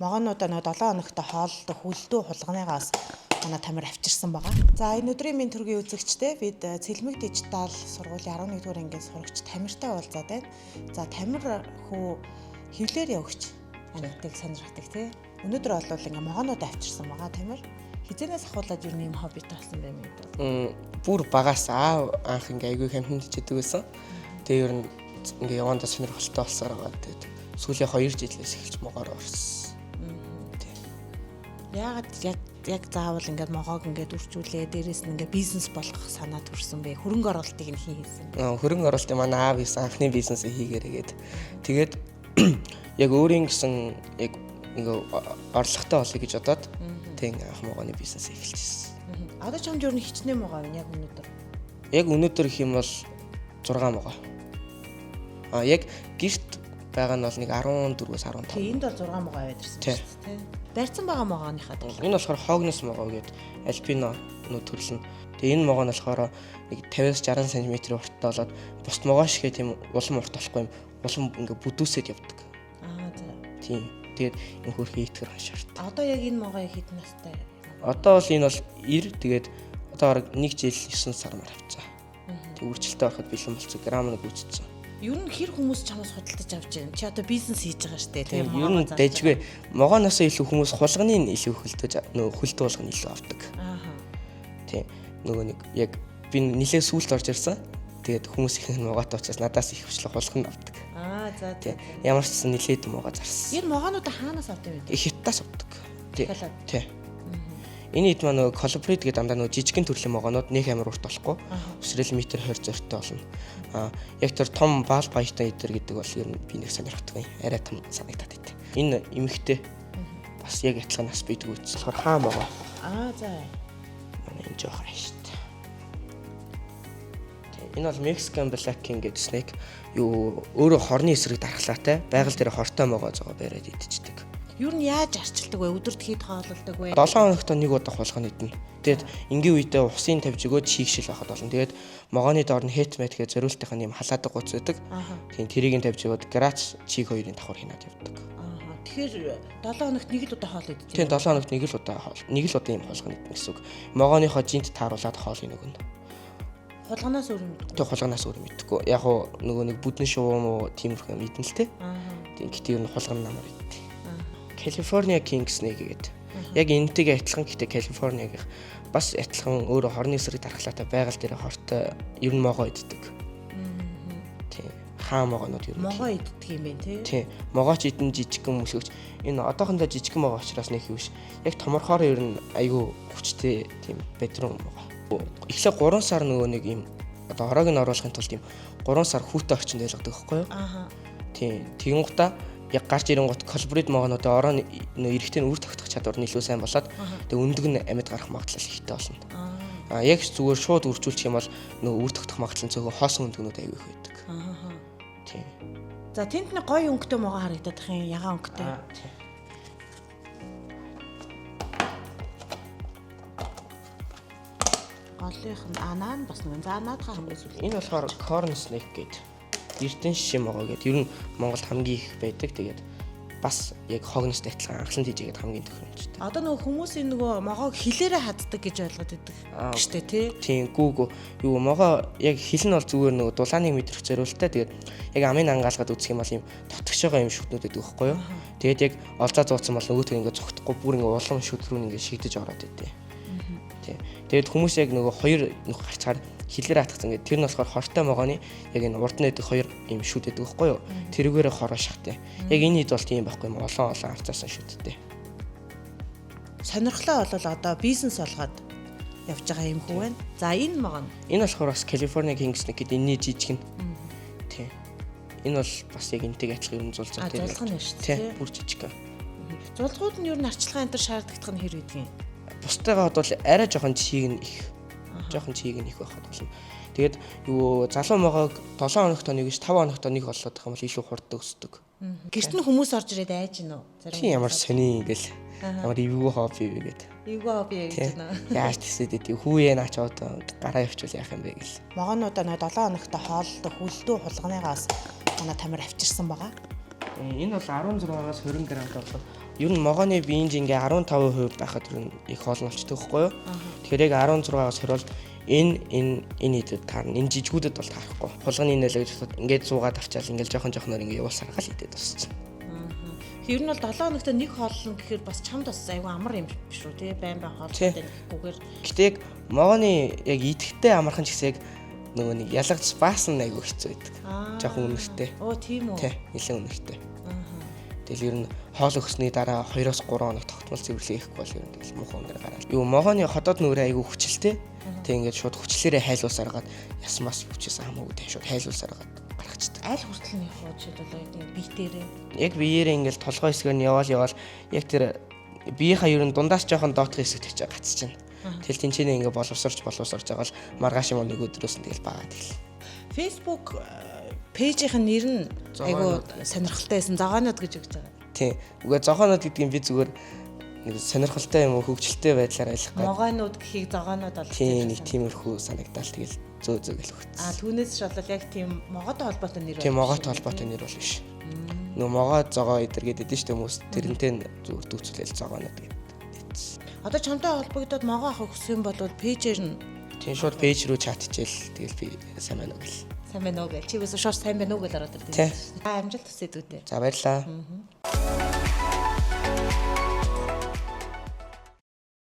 Могоонуудаа нэг 7 хоногтой хооллолтой хүлдүү хулганыгаас манай Тамир авчирсан байгаа. За энэ өдрийн минь төргийн үзэгчтэй бид Цэлмэг дижитал сургуулийн 11 дугаар ангийн сурагч Тамиртай уулзаад байна. За Тамир хүү хевлэр явагч анигтыг сонирхдаг тий. Өнөөдөр бол ингээ могоонууд авчирсан байгаа Тамир. Хизэнээс ахуулаад юу нэм хоббитэй болсон бэ мэд. Бүр багаас анх ингээ айгүй хэмтэн чидэг байсан. Тэгээ ер нь ингээ явандаа сонирхолтой болсоор байгаа. Тэгээд сүүлийн 2 жилээс эхэлж могоор орсон. Яагаад яг заавал ингээд могоог ингээд үржүүлээ дээрээс нь ингээд бизнес болгох санаа төрсөн бэ? Хөрөнгө оруулалтыг нь хийсэн. Хөрөнгө оруулалтыг манай аав хийсэн анхны бизнесээ хийгээрээгээд тэгээд яг өөрийн гэсэн яг ингээ орлоготой болъё гэж бодоод тэг анх могооны бизнесээ эхэлчихсэн. Одоо ч хамт ер нь хичнээн могоо байна яг өнөөдөр. Яг өнөөдөр их юм бол 6 могоо. Яг гэрт байгаа нь бол нэг 14-өөс 15. Тэг энд бол 6 могоо аваад ирсэн шүү дээ, тий. Барьсан байгаа могооныхаа төлөв. Энэ болохоор хогнос могоо гэдэг альпино төрөл нь. Тэгээ энэ могоо нь болохоор нэг 50-60 см урттай болоод бус могоо шигээ тийм улам урт болохгүй юм. Улам ингээ бүдүүсэд явдаг. За. Тийм. Тэгээд энэ хөрхий итгэр хашаарт. Одоо яг энэ могоо хэдэн настай? Одоо бол энэ бол 90 тэгээд одоо бараг 1 жил 9 сар мар авцгаа. Тэг үржилтээ ороход бэлэн болцсон грам нэг үүсчихсэн. Ер нь хэр хүмүүс чамаас худалдаж авч байна? Чи одоо бизнес хийж байгаа шүү дээ, тийм үү? Ер нь дэжгүй. Могооноос илүү хүмүүс хулганы илүү хөлтөж хөлтөө болгоно илүү авдаг. Тийм. Нөгөө нэг яг би нилээ сүулт орж ирсэн. Тэгээд хүмүүс их могоотой учраас надаас их хвчлэг хулган авдаг. За тийм. Ямар ч гэсэн нилээд могоо зарсан. Энэ могоонуудаа хаанаас авдаг вэ? Хятадаас авдаг. Тийм. Энэ хэд маань нөгөө колбрид гэдэг дандаа нөгөө жижигэн төрлийн могоонууд нэг амар урт болохгүй. Өсрөл метр 20 зортой болно. Яг тэр том баал баяртай идэр гэдэг бол ер нь би нэг сонирхдаг юм. Арай том санагдаад байт. Энэ эмэгтэй бас яг адилхан нас бийдэг үз. Тэгэхээр хаа могоо. За. Энэ жоох хайшт. Энэ бол Mexican Black King гэдэг snake. Юу өөрөө хорны эсрэг дархлаатай байгаль дээр хортой могоо зогоо бариад идчихдэг. Юу нь яаж арчилдаг вэ? Өдөрт хэд хоололдог вэ? 7 хоногт нэг удаа хулгана идэнэ. Тэгээд энгийн үедээ усын тавьж өгөөд шийгшил байхад болно. Тэгээд могооны доор нь хэтмэт гэж зориултынхаа юм халаадаг гоц байдаг. Тийм тэрийг нь тавьж өгөөд грац чиг хоёрын давхар хийнаад явдаг. Тэгэхээр 7 хоногт нэг л удаа хоол идэж. Тийм 7 хоногт нэг л удаа хоол. Нэг л удаа юм хулгана идэнэ гэсэн үг. Могооныхоо жинт тааруулаад хоолыг өгнө. Хулганаас өөр мэдгүй. Тэг хулганаас өөр мэдгүй. Яг нөгөө нэг бүдэн шувуу мó тиймэрхүү юм идэнэ л те. Тийм гэтээ ер нь хулгана намар идэх. California King Snake гэдэг. Яг энэтэйгээ адилхан гэхдээ California-гийн бас адилхан өөрөө хорны эсрэг дархлаатай байгаль дээр хортой ер нь могоо иддэг. Тийм. Хаа могоонууд ер нь могоо иддэг юм байна тий. Тийм. Могооч идэн жижигхэн мөсгөж энэ одоохондоо жижигхэн могоо учраас нэг юм биш. Яг томорхоор ер нь айгүй хүчтэй тийм бедрум могоо. Эхлээ 3 сар нөгөө нэг юм одоо ороог нь оруулахын тулд юм 3 сар хүүтэй орчинд байлгадаг байхгүй юу? Тийм. Тэгэн гутаа яг гарч ирэнгут колбрид могоонуудаа ороо эрэхтэй үр тогтох чадвар нь илүү сайн болоод тэгээ өндөг нь амьд гарах магадлал ихтэй болно. Яг зүгээр шууд үржүүлчих юм бол нөгөө үр тогтох магадлал нь зөвхөн хоос өндөгнүүд аягүй их байдаг. Тийм. За тэнд нэг гоё өнгөтэй могоо харагдаад их юм ягаан өнгөтэй. Голынх нь анаа нь бас нэг наадхаа хамгийн сүүл. Энэ болохоор corn snake гэдэг. Эрдэнэ шишээ могоо гэдэг. Ер нь Монголд хамгийн их байдаг. Тэгээд бас яг хогност адилхан анхлан тийжгээд хамгийн тохиромжтой. Одоо нөгөө хүмүүсийн нөгөө могоог хилээрээ хаддаг гэж ойлгоод байдаг шүү дээ тий. Тийм гүүг юу могоо яг хил нь бол зүгээр нөгөө дулааныг мэдрэх зориултаа тэгээд яг амын ангаалгаад үзэх юм бол юм татгаш байгаа юм шүтнүүд байдаг байхгүй юу. Тэгээд яг олзаа зууцсан бол нөгөөтг ингээд цогтохгүй бүр ингээд улам шүт рүү ингээд шигдэж ороод идэв. Тийм. Тэгээд хүмүүс яг нөгөө хоёр нөх гарцгаар хилээр хатгсан гэдэг. Тэр нь болохоор хортой могооны яг энэ урд нэдэг хоёр юм шүт байдаг байхгүй юу? Тэрүүгээрээ хороо шахтай. Яг энэ хэд бол тийм байхгүй юм олон арцаасан шүттэй. Сонирхлоо бол одоо бизнес болгоод явж байгаа юм хүү байна. За энэ могоо. Энэ болохоор бас California King Snake гэдэг энэ жижиг нь. Тийм. Энэ бол бас яг энтэйг адилхан юм зулцаа тийм. Зулгах нь шүү дээ. Тийм. Бүр жижиг. Зулгууд нь ер нь арчилгаа энэ төр шаарддаг нь хэр үйдэг юм? Бусдаагаа бодвол арай жоохон чийг нь их. Жоохон чийг нь их байхад болно. Тэгээд юу залуу могоог 7 хоногт нэг биш 5 хоногт нэг болоод байгаа юм бол илүү хурд өсдөг. Гэрт нь хүмүүс орж ирээд айж гинөө. Тийм ямар сони ингээл ямар эвгүй хобби гэдэг. Эвгүй хобби гэж байна. Яаж тэсэд идэв хүүе наач одоо гараа явуул яах юм бэ гэл. Могоонуудаа нэг 7 хоногтой хооллолтой хүлдүү хулганыгаас манай Тамир авчирсан байгаа. Энэ бол 16-аас 20 г болдог. Ер нь могооны биеинж ингээ 15% байхад ер нь их олон болчтой байхгүй юу? Тэгэхээр яг 16-аас 20 бол энэ идэд таарна. Энэ жижигүүдэд бол таарахгүй. Хулганы нэлээд ингээд суугаад авчаал ингээд жоохон ингээ явуулсараа л идэд тусчих. Ер нь бол 7 хоногт нэг хооллон гэхээр бас чамд бас айгүй амар юм биш үү тий байн хооллолтой нэхгүйгээр. Гэтэ яг могооны яг идэхтэй амархан ч гэсэн яг нөгөө нэг ялгаж баасан айгүй хэцүү байдаг. Жохон үнэртэй. Оо тийм үү. Тий, нэлээд үнэртэй. Тэгэл ер нь хоол өгсөний дараа 2-3 хоног тогтмол цэвэрлэг хийхгүй бол ер нь тэгэл муухай өндөр гараад. Юу могооны хотод нүрээ айгүй хүчилтэй. Тэг ингээд шууд хүчлээрээ хайлуусараад ясмаас хүчээс хамаагүй тэг шууд хайлуусараад гаргацдаг. Аль хүртэл нь явах жишээлбэл бие дээрээ. Яг биеэрээ ингээд толгой хэсгээр нь яваал яг тэр биеийнхаа ер нь дундаас жоохон доотх хэсэгт ч гацчихна. Тэгэл тэнцэнэ ингээд боловсорч байгаа л маргааш юм нэг өдрөөс нь тэгэл баагаад гэл. Facebook пэйжийн нэр нь айгүй сонирхолтой байсан. Зогоонод гэж өгч байгаа. Тийм. Үгүй зогоонод гэдэг нь би зүгээр нэг сонирхолтой юм уу хөгжилтэй байдлаар ойлгох гэдэг. Могоонууд гэхийг зогоонод бол тийм нэг тиймэрхүү санагдал тэгэл зөө гэл өгсөн. Түүнээс ч бол яг тийм могоотой холбоотой нэр. Тийм могоотой холбоотой нэр бол биш. Нөө могоо зогоо эдэр гэдэг шүү дээ хүмүүс. Тэрнтэй зүгээр дүүцүүлэл зогоонод гэдэг. Одоо чамтай холбогдоод могоо авах хүссэн бол пэйжээр нь тийм шууд пэйж рүү чат хичээл тэгэл би сайн байна уу гэл. Сайн байна уу гэл. Чи юусэн шууд сайн байна уу гэл ороод ирдээ. Тийм. Амжилт хүсье дүү дээ. За баярлалаа.